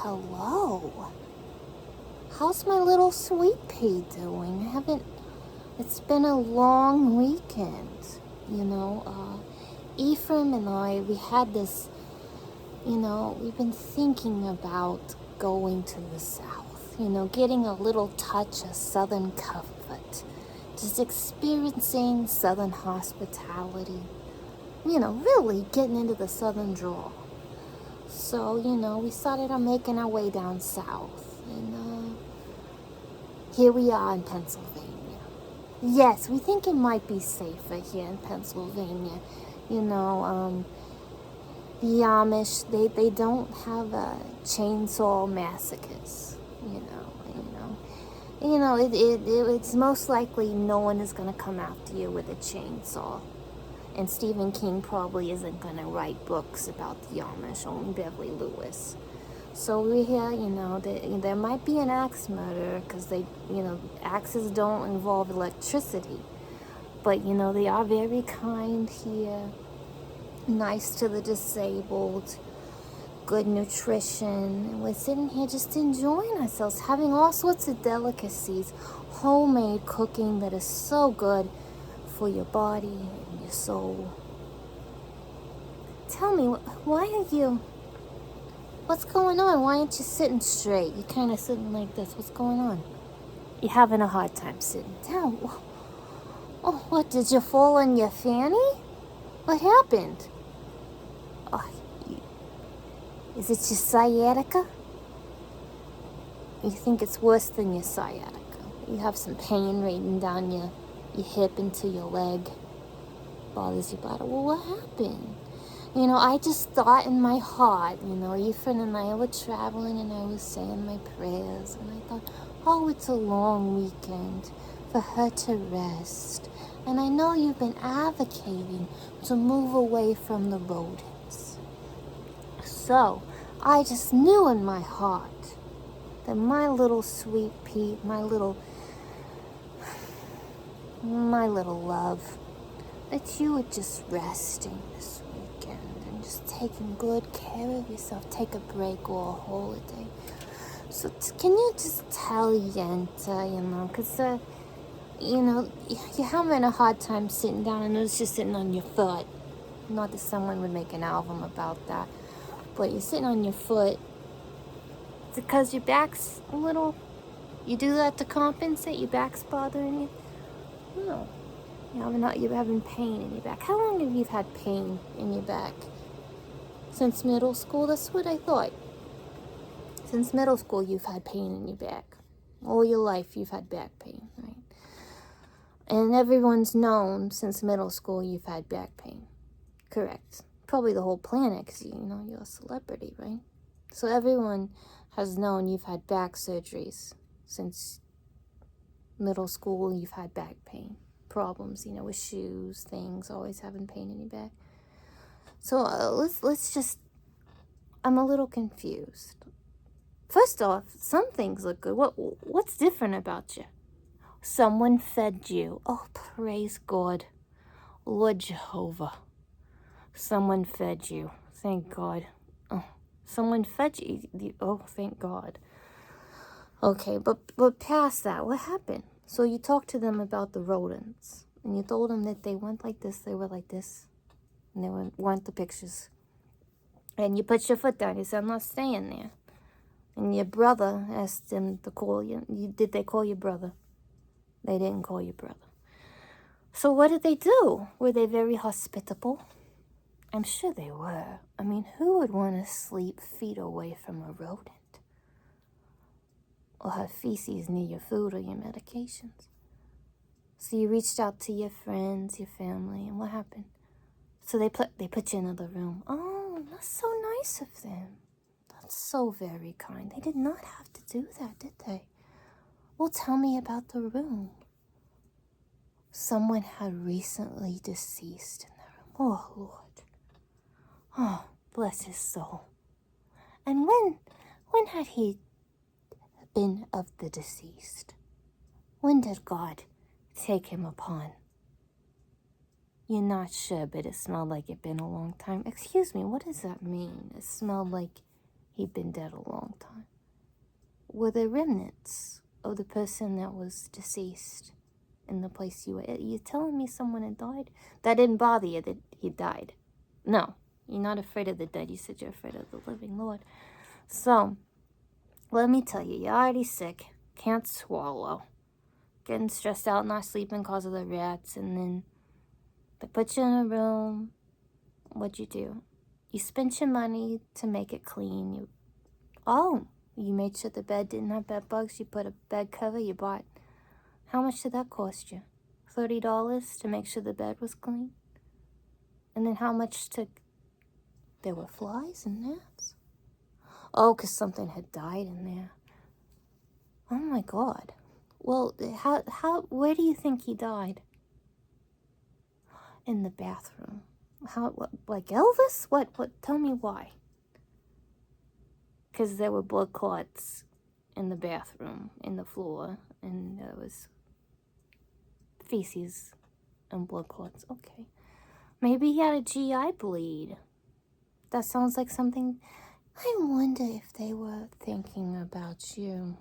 Hello. How's my little sweet pea doing? It's been a long weekend. Ephraim and I, we had this, we've been thinking about going to the South, getting a little touch of Southern comfort, just experiencing Southern hospitality, really getting into the Southern drawl. So, we started on making our way down south, and here we are in Pennsylvania. Yes, we think it might be safer here in Pennsylvania. The Amish, they don't have chainsaw massacres, it's most likely no one is going to come after you with a chainsaw. And Stephen King probably isn't going to write books about the Amish, only Beverly Lewis. So we hear, there might be an axe murder because axes don't involve electricity. But, they are very kind here, nice to the disabled, good nutrition. And we're sitting here just enjoying ourselves, having all sorts of delicacies, homemade cooking that is so good for your body and your soul. Tell me, what's going on? Why aren't you sitting straight? You're kind of sitting like this. What's going on? You're having a hard time sitting down. Oh, what, did you fall on your fanny? What happened? Oh, is it your sciatica? You think it's worse than your sciatica? You have some pain raining down your hip into your leg. Bothers you about it. Well, what happened? I just thought in my heart, Ephraim and I were traveling and I was saying my prayers. And I thought, it's a long weekend for her to rest. And I know you've been advocating to move away from the rodents. So, I just knew in my heart that my little sweet Pete, my little love, that you were just resting this weekend and just taking good care of yourself. Take a break or a holiday. So can you just tell Yenta, because, you're having a hard time sitting down. I know it's just sitting on your foot. Not that someone would make an album about that. But you're sitting on your foot. It's because your back's a little... You do that to compensate? Your back's bothering you? No. You're having pain in your back. How long have you had pain in your back? Since middle school? That's what I thought. Since middle school, you've had pain in your back. All your life, you've had back pain, right? And everyone's known since middle school you've had back pain. Correct. Probably the whole planet, because, you're a celebrity, right? So everyone has known you've had back surgeries since middle school. You've had back pain problems, with shoes, things, always having pain in your back. So let's just, I'm a little confused. First off, some things look good. What's different about you? Someone fed you. Oh, praise God. Lord Jehovah. Someone fed you. Thank God. Oh, someone fed you. Oh, thank God. Okay, but past that, what happened? So you talked to them about the rodents, and you told them that they went like this, they were like this, and they weren't the pictures. And you put your foot down. You said, I'm not staying there. And your brother asked them to call you. Did they call your brother? They didn't call your brother. So what did they do? Were they very hospitable? I'm sure they were. I mean, who would want to sleep feet away from a rodent? Or have feces near your food or your medications? So you reached out to your friends, your family, and what happened? So they put you in another room. Oh, that's so nice of them. That's so very kind. They did not have to do that, did they? Well, tell me about the room. Someone had recently deceased in the room. Oh, Lord. Oh, bless his soul. And when had he been of the deceased? When did God take him upon? You're not sure, but it smelled like it'd been a long time. Excuse me, what does that mean? It smelled like he'd been dead a long time. Were there remnants of the person that was deceased in the place you were at? You telling me someone had died? That didn't bother you that he died? No, you're not afraid of the dead. You said you're afraid of the living, Lord. So, let me tell you, you're already sick, can't swallow, getting stressed out, not sleeping because of the rats, and then they put you in a room. What'd you do? You spent your money to make it clean. You made sure the bed didn't have bed bugs. You put a bed cover. You bought. How much did that cost you? $30 to make sure the bed was clean? And then how much to... There were flies and gnats? Oh, because something had died in there. Oh my God. Well, where do you think he died? In the bathroom. What, like Elvis? What, tell me why. Because there were blood clots in the bathroom, in the floor, and there was feces and blood clots. Okay. Maybe he had a GI bleed. That sounds like something... I wonder if they were thinking about you.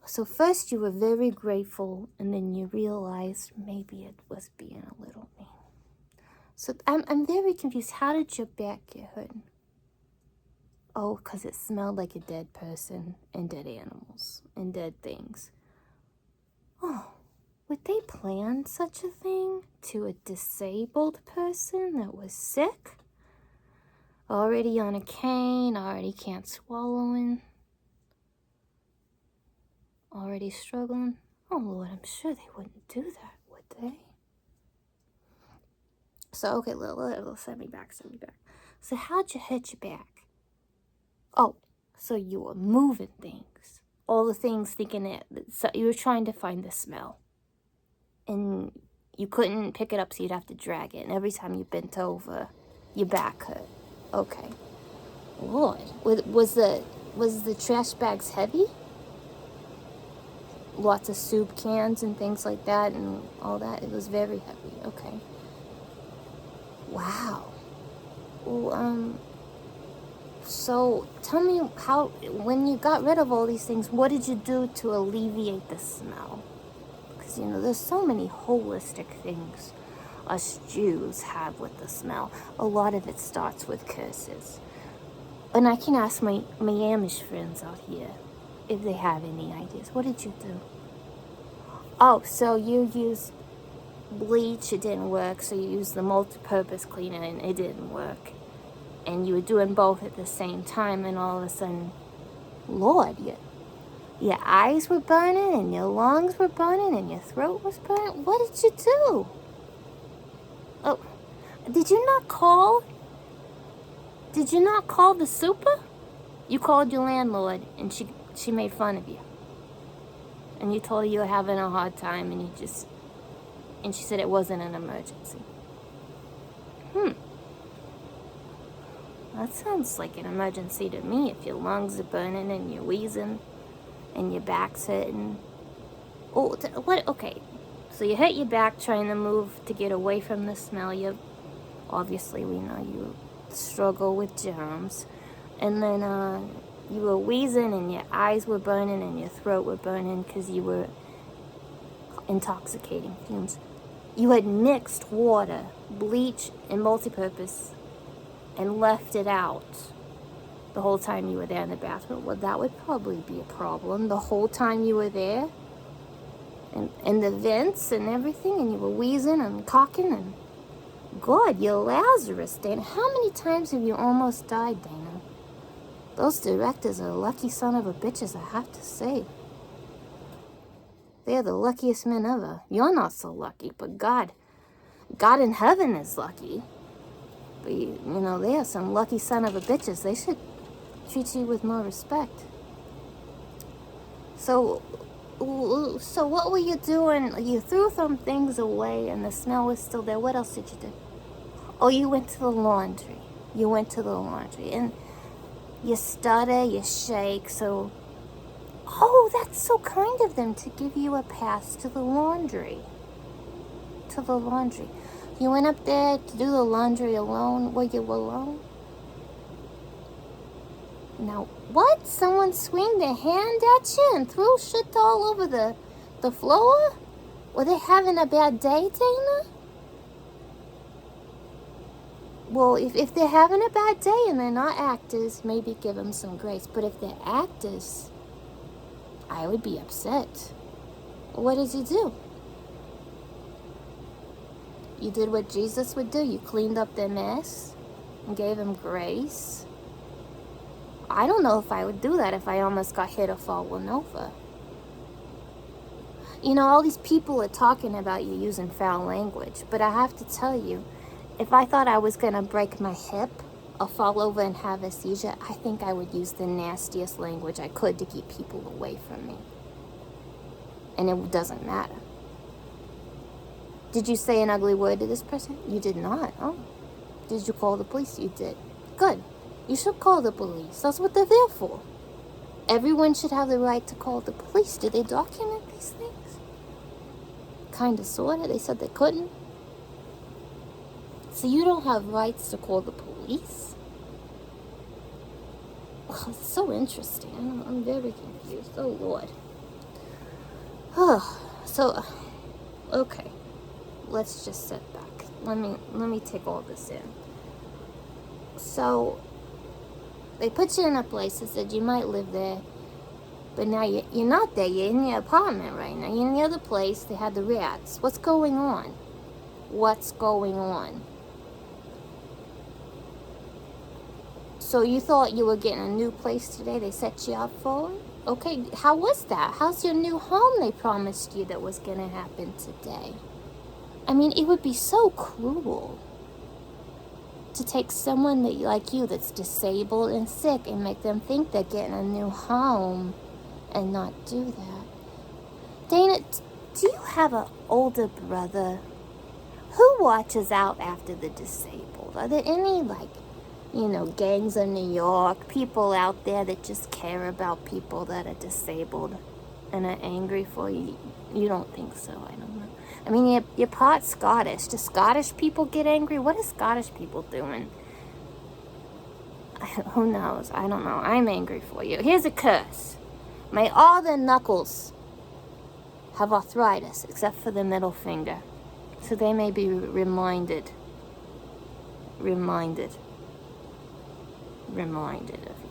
So first you were very grateful, and then you realized maybe it was being a little mean. So I'm very confused. How did your back get hurt? Oh, because it smelled like a dead person and dead animals and dead things. Oh, would they plan such a thing to a disabled person that was sick? Already on a cane, already can't swallow, already struggling? Oh, Lord, I'm sure they wouldn't do that, would they? So, okay, little, send me back. So how'd you hurt your back? Oh, so you were moving things. All the things thinking that, so you were trying to find the smell. And you couldn't pick it up, so you'd have to drag it. And every time you bent over, your back hurt. Okay. Lord, was the trash bags heavy? Lots of soup cans and things like that and all that. It was very heavy. Okay. Wow. Well, so tell me how, when you got rid of all these things, what did you do to alleviate the smell? Because, there's so many holistic things us Jews have with the smell. A lot of it starts with curses. And I can ask my Amish friends out here if they have any ideas. What did you do? Oh, so you used bleach, it didn't work, so you used the multi-purpose cleaner and it didn't work. And you were doing both at the same time, and all of a sudden, Lord, your eyes were burning, and your lungs were burning, and your throat was burning. What did you do? Oh, did you not call? Did you not call the super? You called your landlord, and she made fun of you. And you told her you were having a hard time, and she said it wasn't an emergency. That sounds like an emergency to me if your lungs are burning and you're wheezing and your back's hurting. Oh, what? Okay. So you hurt your back trying to move to get away from the smell. Obviously, we know you struggle with germs. And then you were wheezing and your eyes were burning and your throat were burning because you were intoxicating fumes. You had mixed water, bleach, and multipurpose and left it out the whole time you were there in the bathroom. Well, that would probably be a problem. The whole time you were there, and the vents and everything, and you were wheezing and coughing, and God, you're Lazarus, Dana. How many times have you almost died, Dana? Those directors are lucky son of a bitches, I have to say. They're the luckiest men ever. You're not so lucky, but God in heaven is lucky. But, they are some lucky son of a bitches. They should treat you with more respect. So what were you doing? You threw some things away and the smell was still there. What else did you do? Oh, you went to the laundry. And you stutter, you shake, so... Oh, that's so kind of them to give you a pass to the laundry. You went up there to do the laundry alone? Were you alone? Now, what? Someone swing their hand at you and threw shit all over the floor? Were they having a bad day, Dana? Well, if they're having a bad day and they're not actors, maybe give them some grace. But if they're actors, I would be upset. What did you do? You did what Jesus would do. You cleaned up their mess and gave them grace. I don't know if I would do that if I almost got hit or fallen over. You know, all these people are talking about you using foul language, but I have to tell you, if I thought I was going to break my hip or fall over and have a seizure, I think I would use the nastiest language I could to keep people away from me. And it doesn't matter. Did you say an ugly word to this person? You did not. Oh. Did you call the police? You did. Good. You should call the police. That's what they're there for. Everyone should have the right to call the police. Did they document these things? Kind of, sort of. They said they couldn't. So you don't have rights to call the police? Oh, it's so interesting. I'm very confused. Oh, Lord. So, okay. Let's just sit back. Let me take all this in. So, they put you in a place that said you might live there, but now you're not there. You're in your apartment right now. You're in the other place. They had the rats. What's going on? What's going on? So you thought you were getting a new place today? They set you up for it? Okay, how was that? How's your new home they promised you that was going to happen today? I mean, it would be so cruel to take someone like you that's disabled and sick and make them think they're getting a new home and not do that. Dana, do you have an older brother? Who watches out after the disabled? Are there any, gangs in New York, people out there that just care about people that are disabled and are angry for you? You don't think so? I don't know. I mean, you're part Scottish. Do Scottish people get angry? What are Scottish people doing? Who knows? I don't know. I'm angry for you. Here's a curse. May all their knuckles have arthritis, except for the middle finger. So they may be reminded of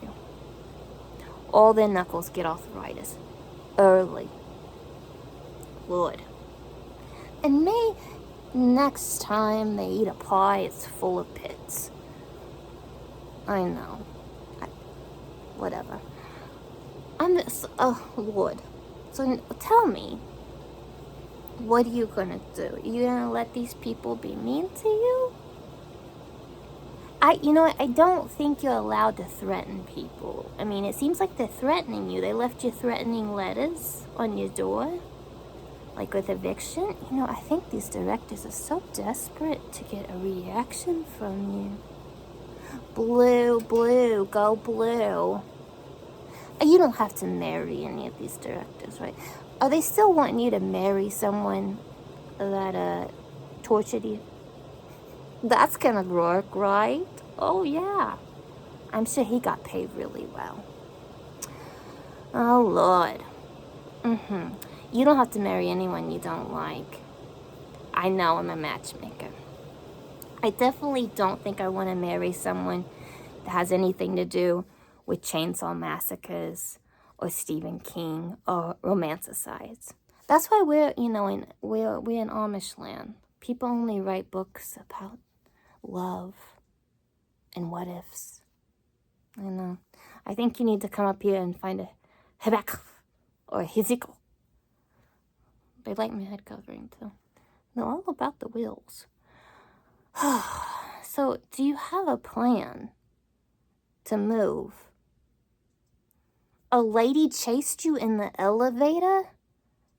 you. All their knuckles get arthritis early. Lord. And may next time they eat a pie, it's full of pits. I know. Whatever. Lord. So tell me, what are you gonna do? Are you gonna let these people be mean to you? I don't think you're allowed to threaten people. I mean, it seems like they're threatening you. They left you threatening letters on your door, like with eviction. I think these directors are so desperate to get a reaction from you. Blue, go blue. You don't have to marry any of these directors, right? Are they still wanting you to marry someone that tortured you? That's gonna work, right? Oh, yeah. I'm sure he got paid really well. Oh, Lord. You don't have to marry anyone you don't like. I know, I'm a matchmaker. I definitely don't think I want to marry someone that has anything to do with chainsaw massacres or Stephen King or romanticides. That's why we're in Amish land. People only write books about love and what ifs. I know. I think you need to come up here and find a Hebek or Hezekiel. They like my head covering too. They're all about the wheels. So, do you have a plan to move? A lady chased you in the elevator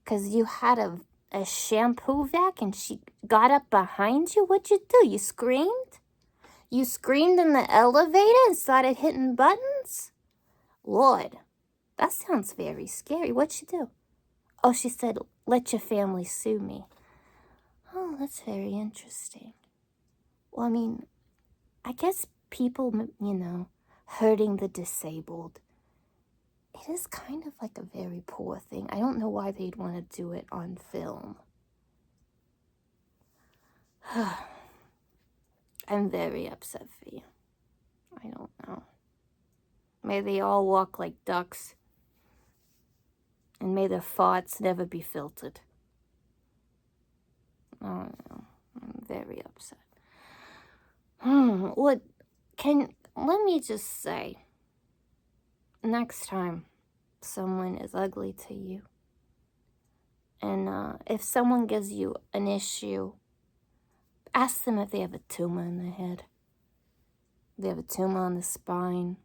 because you had a shampoo vac and she got up behind you? What'd you do? You screamed? You screamed in the elevator and started hitting buttons? Lord, that sounds very scary. What'd she do? Oh, she said, let your family sue me. Oh, that's very interesting. Well, I mean, I guess people, hurting the disabled. It is kind of like a very poor thing. I don't know why they'd want to do it on film. I'm very upset for you. I don't know. May they all walk like ducks. And may their farts never be filtered. Oh no, I'm very upset. Let me just say, next time someone is ugly to you, and if someone gives you an issue, ask them if they have a tumor in their head, if they have a tumor on the spine,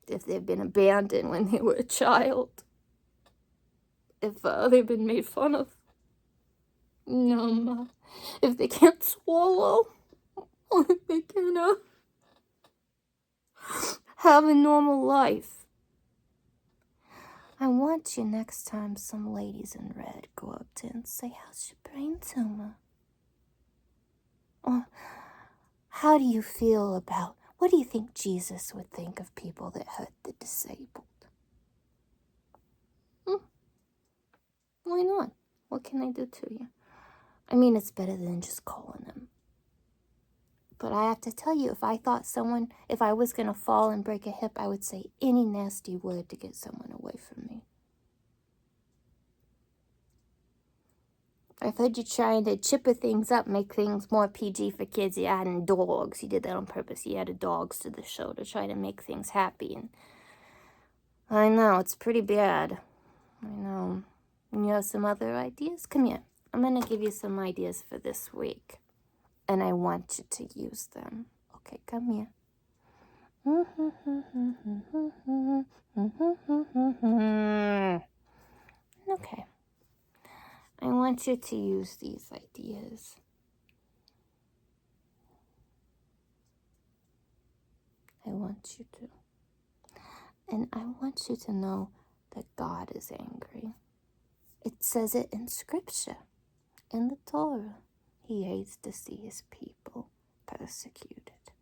if they've been abandoned when they were a child, if they've been made fun of. If they can't swallow, or if they can have a normal life. I want you next time some ladies in red go up to you and say, how's your brain tumor? Or how do you feel about, what do you think Jesus would think of people that hurt the disabled? Why not? What can I do to you? I mean, it's better than just calling them. But I have to tell you, if I was going to fall and break a hip, I would say any nasty word to get someone away from me. I've heard you trying to chipper things up, make things more PG for kids. You're adding dogs. You did that on purpose. You added dogs to the show to try to make things happy. And I know, it's pretty bad. I know. And you have some other ideas? Come here. I'm going to give you some ideas for this week. And I want you to use them. Okay, come here. Okay. I want you to use these ideas. I want you to. And I want you to know that God is angry. It says it in Scripture, in the Torah. He hates to see his people persecuted.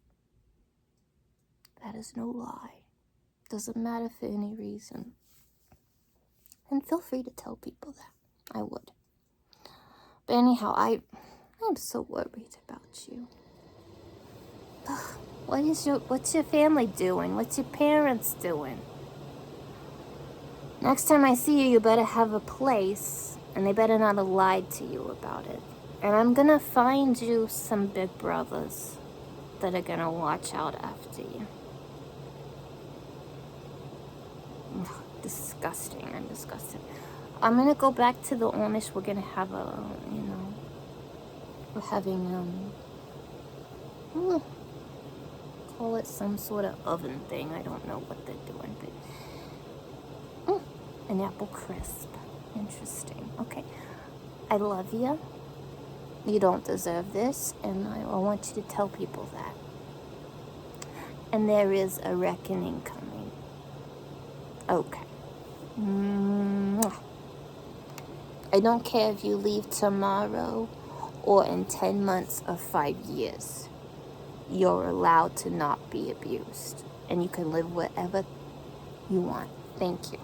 That is no lie. Doesn't matter for any reason. And feel free to tell people that. I would. But anyhow, I'm so worried about you. What's your family doing? What's your parents doing? Next time I see you, you better have a place, and they better not have lied to you about it. And I'm gonna find you some big brothers that are gonna watch out after you. Ugh, disgusting. I'm disgusted. I'm gonna go back to the Amish. We're gonna have we're having, call it some sort of oven thing. I don't know what they're doing, but an apple crisp. Interesting. Okay. I love you. You don't deserve this, and I want you to tell people that. And there is a reckoning coming. Okay. I don't care if you leave tomorrow or in 10 months or 5 years. You're allowed to not be abused, and you can live whatever you want. Thank you.